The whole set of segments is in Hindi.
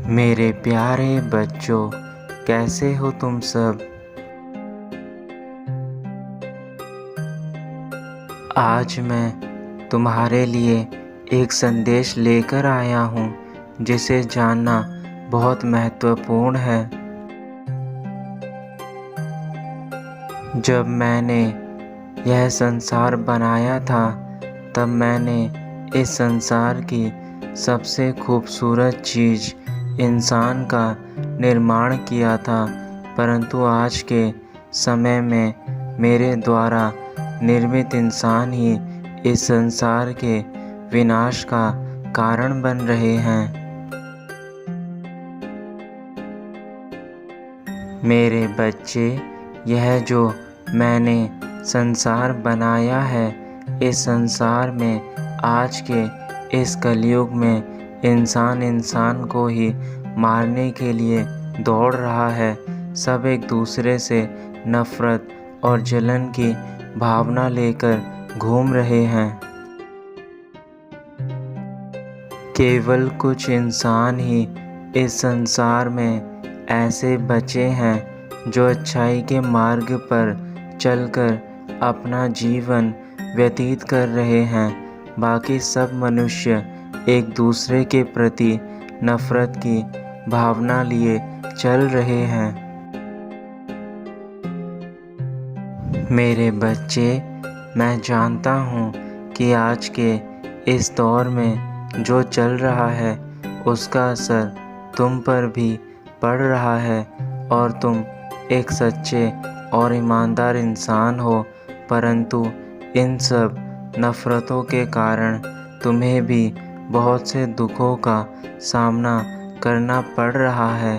मेरे प्यारे बच्चों, कैसे हो तुम सब। आज मैं तुम्हारे लिए एक संदेश लेकर आया हूँ जिसे जानना बहुत महत्वपूर्ण है। जब मैंने यह संसार बनाया था तब मैंने इस संसार की सबसे खूबसूरत चीज़ इंसान का निर्माण किया था, परंतु आज के समय में मेरे द्वारा निर्मित इंसान ही इस संसार के विनाश का कारण बन रहे हैं। मेरे बच्चे, यह जो मैंने संसार बनाया है, इस संसार में आज के इस कलयुग में इंसान को ही मारने के लिए दौड़ रहा है। सब एक दूसरे से नफरत और जलन की भावना लेकर घूम रहे हैं। केवल कुछ इंसान ही इस संसार में ऐसे बचे हैं जो अच्छाई के मार्ग पर चलकर अपना जीवन व्यतीत कर रहे हैं। बाकी सब मनुष्य एक दूसरे के प्रति नफरत की भावना लिए चल रहे हैं। मेरे बच्चे, मैं जानता हूँ कि आज के इस दौर में जो चल रहा है उसका असर तुम पर भी पड़ रहा है और तुम एक सच्चे और ईमानदार इंसान हो, परंतु इन सब नफ़रतों के कारण तुम्हें भी बहुत से दुखों का सामना करना पड़ रहा है।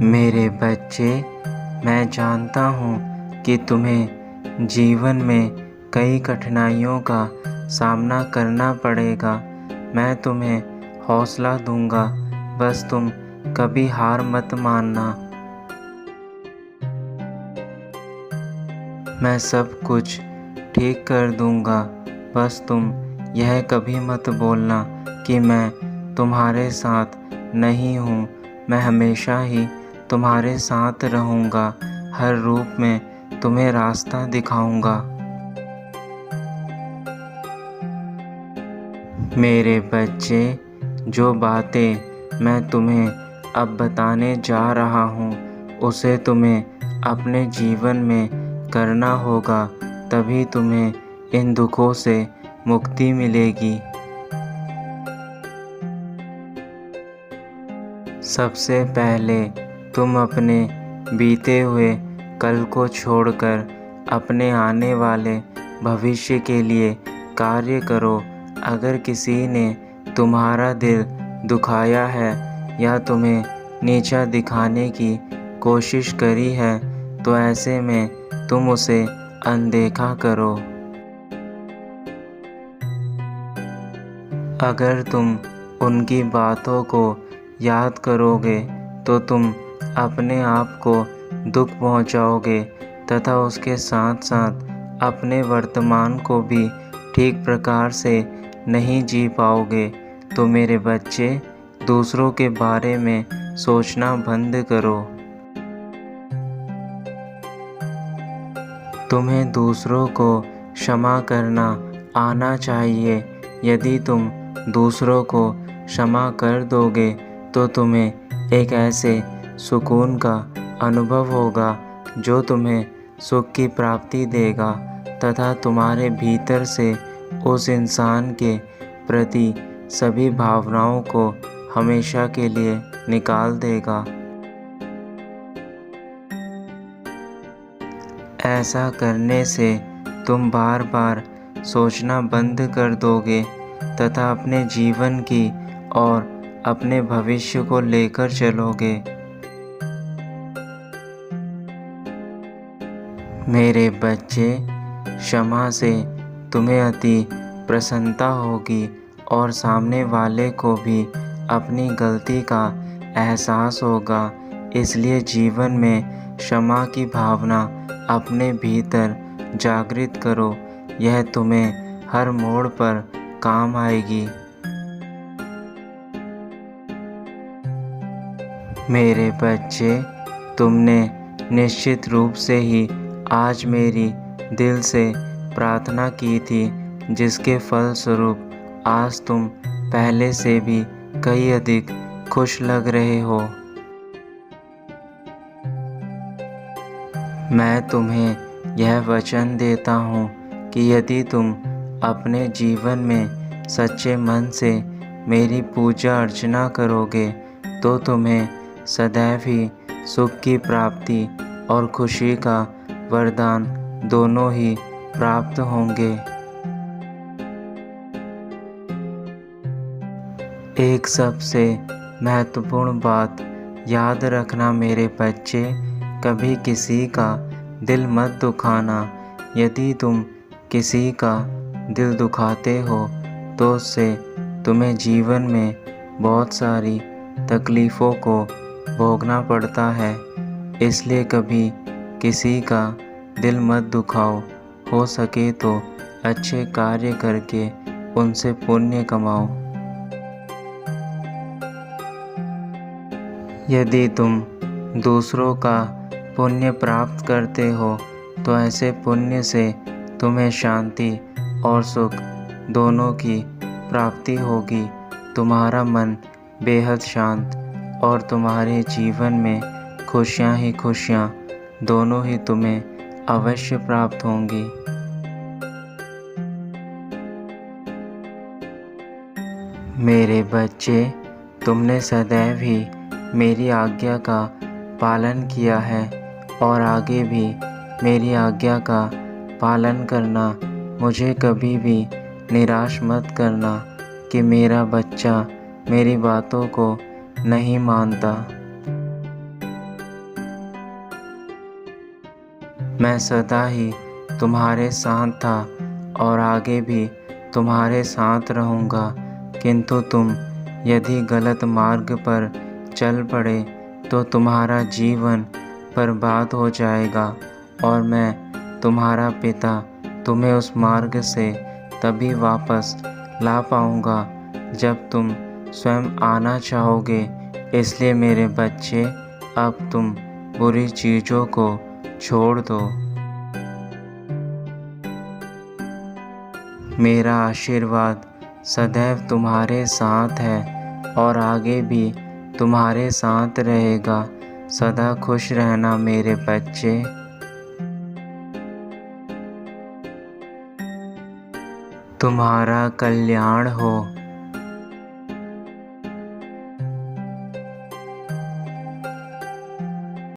मेरे बच्चे, मैं जानता हूँ कि तुम्हें जीवन में कई कठिनाइयों का सामना करना पड़ेगा। मैं तुम्हें हौसला दूंगा, बस तुम कभी हार मत मानना। मैं सब कुछ ठीक कर दूंगा, बस तुम यह कभी मत बोलना कि मैं तुम्हारे साथ नहीं हूँ। मैं हमेशा ही तुम्हारे साथ रहूँगा, हर रूप में तुम्हें रास्ता दिखाऊँगा। मेरे बच्चे, जो बातें मैं तुम्हें अब बताने जा रहा हूँ उसे तुम्हें अपने जीवन में करना होगा, तभी तुम्हें इन दुखों से मुक्ति मिलेगी। सबसे पहले तुम अपने बीते हुए कल को छोड़कर अपने आने वाले भविष्य के लिए कार्य करो। अगर किसी ने तुम्हारा दिल दुखाया है या तुम्हें नीचा दिखाने की कोशिश करी है तो ऐसे में तुम उसे अनदेखा करो। अगर तुम उनकी बातों को याद करोगे तो तुम अपने आप को दुख पहुंचाओगे तथा उसके साथ साथ अपने वर्तमान को भी ठीक प्रकार से नहीं जी पाओगे। तो मेरे बच्चे, दूसरों के बारे में सोचना बंद करो। तुम्हें दूसरों को क्षमा करना आना चाहिए। यदि तुम दूसरों को क्षमा कर दोगे तो तुम्हें एक ऐसे सुकून का अनुभव होगा जो तुम्हें सुख की प्राप्ति देगा तथा तुम्हारे भीतर से उस इंसान के प्रति सभी भावनाओं को हमेशा के लिए निकाल देगा। ऐसा करने से तुम बार बार सोचना बंद कर दोगे तथा अपने जीवन की और अपने भविष्य को लेकर चलोगे। मेरे बच्चे, क्षमा से तुम्हें अति प्रसन्नता होगी और सामने वाले को भी अपनी गलती का एहसास होगा। इसलिए जीवन में क्षमा की भावना अपने भीतर जागृत करो, यह तुम्हें हर मोड़ पर काम आएगी। मेरे बच्चे, तुमने निश्चित रूप से ही आज मेरी दिल से प्रार्थना की थी, जिसके फलस्वरूप आज तुम पहले से भी कई अधिक खुश लग रहे हो। मैं तुम्हें यह वचन देता हूँ कि यदि तुम अपने जीवन में सच्चे मन से मेरी पूजा अर्चना करोगे तो तुम्हें सदैव ही सुख की प्राप्ति और खुशी का वरदान दोनों ही प्राप्त होंगे। एक सबसे महत्वपूर्ण बात याद रखना मेरे बच्चे, कभी किसी का दिल मत दुखाना। यदि तुम किसी का दिल दुखाते हो तो उससे तुम्हें जीवन में बहुत सारी तकलीफ़ों को भोगना पड़ता है। इसलिए कभी किसी का दिल मत दुखाओ। हो सके तो अच्छे कार्य करके उनसे पुण्य कमाओ। यदि तुम दूसरों का पुण्य प्राप्त करते हो तो ऐसे पुण्य से तुम्हें शांति और सुख दोनों की प्राप्ति होगी। तुम्हारा मन बेहद शांत और तुम्हारे जीवन में खुशियाँ ही खुशियाँ दोनों ही तुम्हें अवश्य प्राप्त होंगी। मेरे बच्चे, तुमने सदैव ही मेरी आज्ञा का पालन किया है और आगे भी मेरी आज्ञा का पालन करना। मुझे कभी भी निराश मत करना कि मेरा बच्चा मेरी बातों को नहीं मानता। मैं सदा ही तुम्हारे साथ था और आगे भी तुम्हारे साथ रहूँगा। किंतु तुम यदि गलत मार्ग पर चल पड़े तो तुम्हारा जीवन बर्बाद हो जाएगा और मैं तुम्हारा पिता तुम्हें उस मार्ग से तभी वापस ला पाऊँगा जब तुम स्वयं आना चाहोगे। इसलिए मेरे बच्चे, अब तुम बुरी चीज़ों को छोड़ दो। मेरा आशीर्वाद सदैव तुम्हारे साथ है और आगे भी तुम्हारे साथ रहेगा। सदा खुश रहना मेरे बच्चे। तुम्हारा कल्याण हो।